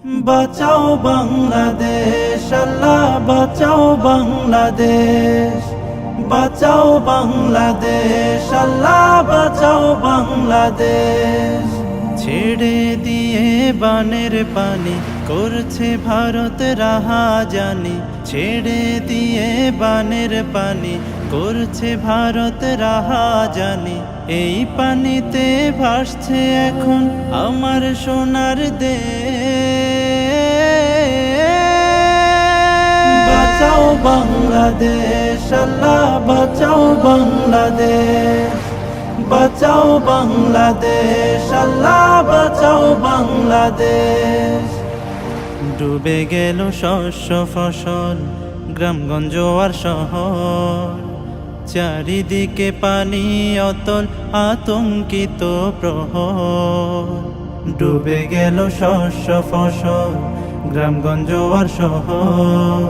বাঁচাও বাংলাদেশ, আল্লাহ বাঁচাও বাংলাদেশ, বাঁচাও বাংলাদেশ, আল্লাহ বাঁচাও বাংলাদেশ। ছেড়ে দিয়ে বানের পানি করছে ভারত রাহাজানি, ছেড়ে দিয়ে বানের পানি করছে ভারত রাহাজানি। এই পানিতে ভাসছে এখন আমার সোনার দেশ। বাঁচাও বাংলাদেশ, আল্লাহ বাঁচাও বাংলাদেশ, বাঁচাও বাংলাদেশ, আল্লাহ বাঁচাও বাংলাদেশ। ডুবে গেল শস্য ফসল, গ্রামগঞ্জ আর শহর, চারিদিকে পানি অতল, আতঙ্কিত প্রহর। ডুবে গেল শস্য ফসল, গ্রামগঞ্জ আর শহর,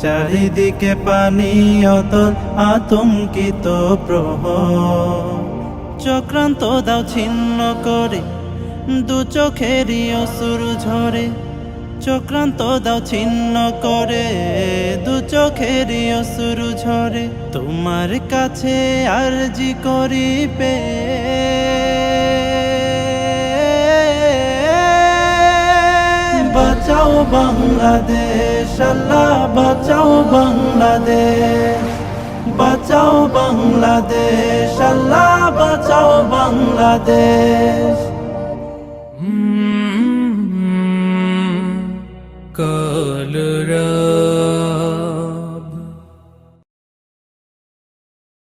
চারিদিকে পানি অতল, আতঙ্কিত প্রহর। চক্রান্ত দাও ছিন্ন করে, দু চোখেরই অশ্রু ঝরে, চক্রান্ত দাও ছিন্ন করে, দু চোখেরই অশ্রু ঝরে। তোমার কাছে আরজি করি পে, বাঁচাও বাংলাদেশ, আল্লাহ বাঁচাও বাংলাদেশ, বাঁচাও বাংলাদেশ, আল্লাহ বাঁচাও বাংলাদেশ।